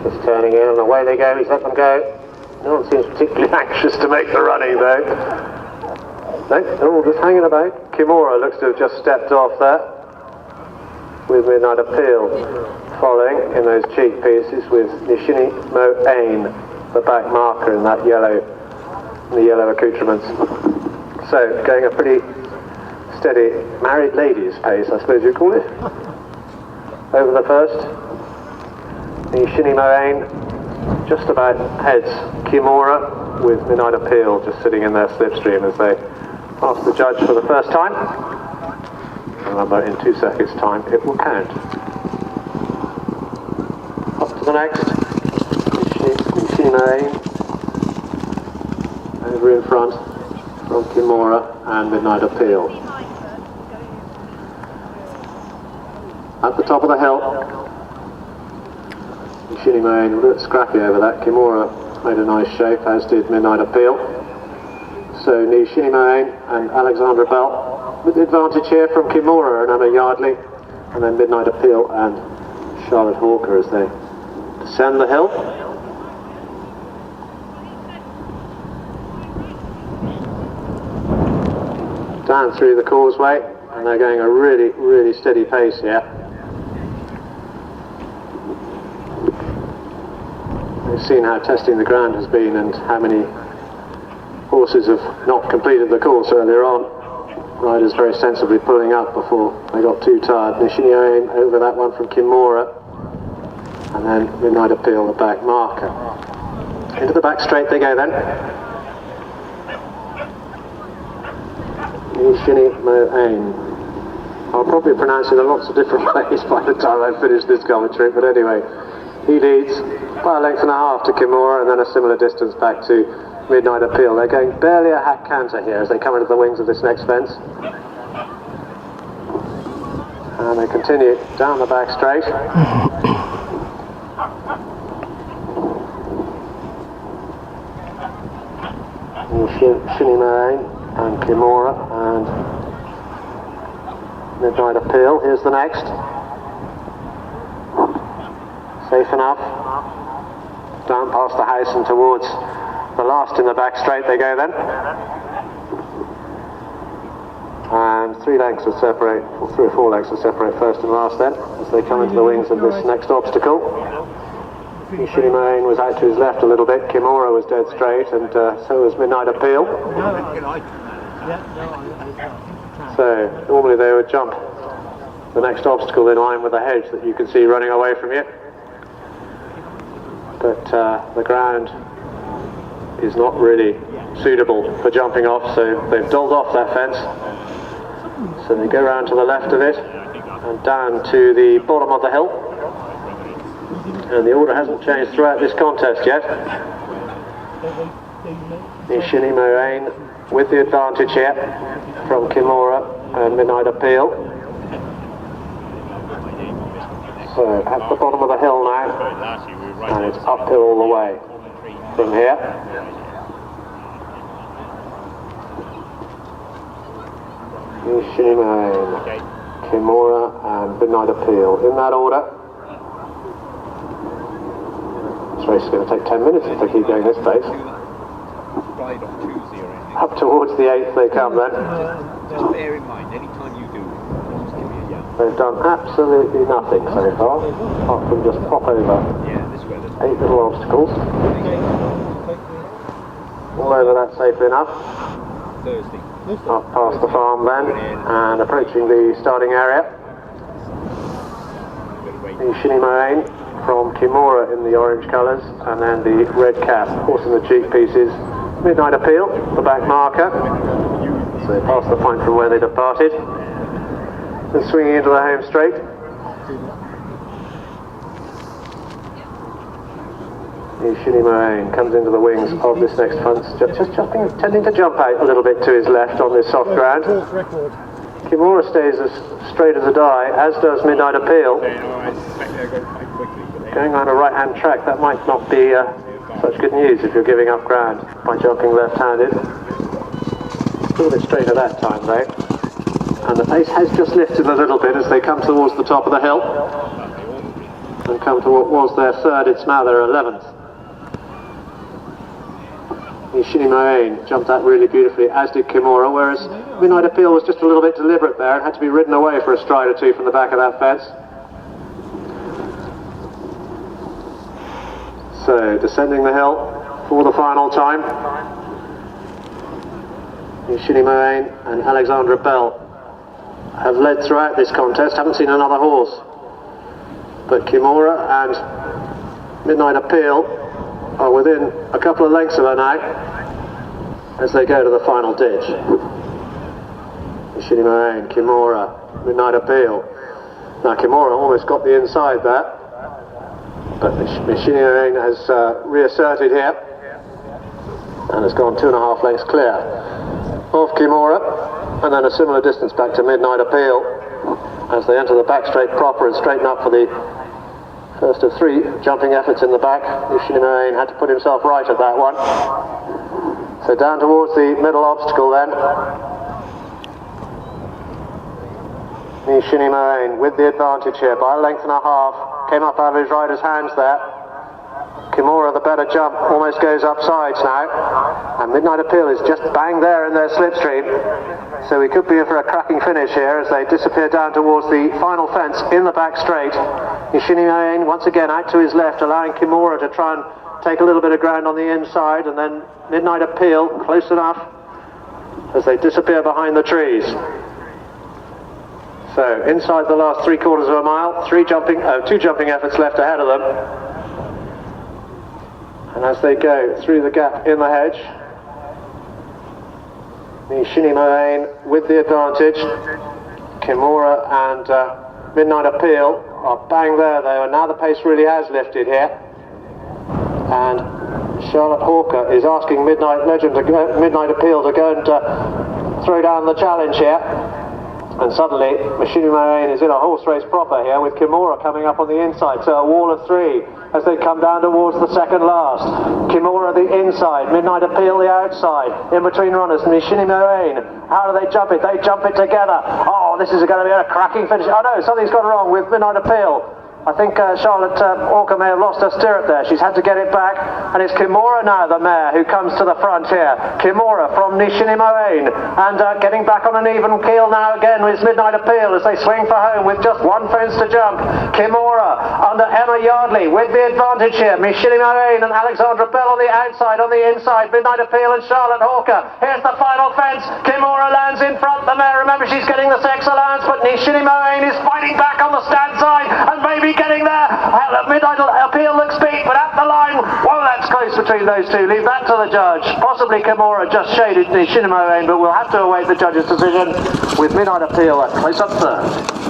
Just turning in and away they go, he's let them go. No one seems particularly anxious to make the running though. No, they're all just hanging about. Kimora looks to have just stepped off there, with Midnight Appeal following in those cheek pieces with Nishini Mo Ain, the back marker in that yellow, the yellow accoutrements. So going a pretty steady married ladies pace, I suppose you'd call it. Over the first, Nishini Mo Ain just about heads Kimora, with Midnight Appeal just sitting in their slipstream as they pass the judge for the first time. Remember, in 2 seconds time it will count. Up to the next, Nishini Mo Ain over in front from Kimora and Midnight Appeal. At the top of the hill, Nishini Mo Ain a bit scrappy over that. Kimora made a nice shape, as did Midnight Appeal. So Nishini Mo Ain and Alexandra Bell with the advantage here from Kimora and Emma Yardley, and then Midnight Appeal and Charlotte Hawker as they descend the hill. Down through the causeway, and they're going a really, really steady pace here. We've seen how testing the ground has been and how many horses have not completed the course earlier on. Riders very sensibly pulling up before they got too tired. Nishini Mo Ain over that one from Kimora, and then Midnight Appeal, the back marker. Into the back straight they go then. Nishini Mo Ain. I'll probably pronounce it in lots of different ways by the time I finish this commentary, but anyway, he leads by a length and a half to Kimora, and then a similar distance back to Midnight Appeal. They're going barely a hack canter here as they come into the wings of this next fence. And they continue down the back straight. Nishini Mo Ain and Kimora and Midnight Appeal. Here's the next. Safe enough. Down past the house and towards the last in the back straight they go then. And 3 lengths will separate, or 3 or 4 lengths will separate first and last then, as they come into the wings of this next obstacle. Nishini Mo Ain was out to his left a little bit, Kimora was dead straight, and so was Midnight Appeal. So normally they would jump the next obstacle in line with the hedge that you can see running away from you. But the ground is not really suitable for jumping off, so they've doled off that fence. So they go round to the left of it and down to the bottom of the hill. And the order hasn't changed throughout this contest yet. Nishini Mo Ain with the advantage here from Kimora and Midnight Appeal. So at the bottom of the hill now, and it's uphill all the way from here. Nishini Mo Ain, Kimora and Midnight Appeal in that order. This race is going to take 10 minutes if they keep going this pace. Up towards the 8th they come then. Just bear in mind, anytime you do, just give me a yell. They've done absolutely nothing so far, apart from just pop over 8 little obstacles. All over that safely enough. Thursday. Up past the farm then, and approaching the starting area. Nishini Mo Ain from Kimora in the orange colours, and then the red cap, horse in the cheek pieces, Midnight Appeal, the back marker. So they pass the point from where they departed. And swinging into the home straight. Nishini Mo Ain comes into the wings of this next fence, just tending to jump out a little bit to his left on this soft ground. Kimora stays as straight as a die, as does Midnight Appeal. Going on a right-hand track, that might not be such good news if you're giving up ground by jumping left-handed. A little bit straighter that time though. And the pace has just lifted a little bit as they come towards the top of the hill. and come to what was their third, it's now their 11th. Nishini jumped that really beautifully, as did Kimora, whereas Midnight Appeal was just a little bit deliberate there and had to be ridden away for a stride or two from the back of that fence. So, descending the hill for the final time. Nishini and Alexandra Bell have led throughout this contest, haven't seen another horse. But Kimora and Midnight Appeal are within a couple of lengths of her now as they go to the final ditch. Nishini Kimora, Midnight Appeal. Now Kimora almost got the inside there, but Nishini has reasserted here and has gone 2.5 lengths clear of Kimora, and then a similar distance back to Midnight Appeal as they enter the back straight proper and straighten up for the first of 3 jumping efforts in the back. Nishini had to put himself right at that one. So down towards the middle obstacle then. Nishini with the advantage here by 1.5 lengths. Came up out of his rider's hands there. Kimora, the better jump, almost goes upsides now. And Midnight Appeal is just bang there in their slipstream. So we could be in for a cracking finish here as they disappear down towards the final fence in the back straight. Nishini once again out to his left, allowing Kimora to try and take a little bit of ground on the inside, and then Midnight Appeal close enough as they disappear behind the trees. So inside the last 3/4 of a mile, 2 jumping efforts left ahead of them. And as they go through the gap in the hedge, Nishini with the advantage. Kimora and Midnight Appeal are bang there though, and now the pace really has lifted here. And Charlotte Hawker is asking Midnight Appeal to go and throw down the challenge here. And suddenly, Nishini is in a horse race proper here with Kimora coming up on the inside, so a wall of 3 as they come down towards the second last. Kimora the inside, Midnight Appeal the outside, in between runners. Nishini how do they jump it? They jump it together. Oh, this is going to be a cracking finish. Oh no, something's gone wrong with Midnight Appeal. I think Charlotte Hawker may have lost her stirrup there. She's had to get it back, and it's Kimora now, the mare, who comes to the front here. Kimora from Nishini and getting back on an even keel now again with Midnight Appeal as they swing for home with just 1 fence to jump. Kimora under Emma Yardley with the advantage here. Nishini and Alexandra Bell on the outside, on the inside. Midnight Appeal and Charlotte Hawker. Here's the final fence. Kimora lands in front. The mare, remember, she's getting the sex allowance, but Nishini is fighting back on the stand side and maybe getting there. Midnight Appeal looks beat, but at the line, whoa, that's close between those two. Leave that to the judge. Possibly Kimora just shaded Nishini, but we'll have to await the judge's decision with Midnight Appeal a close up third.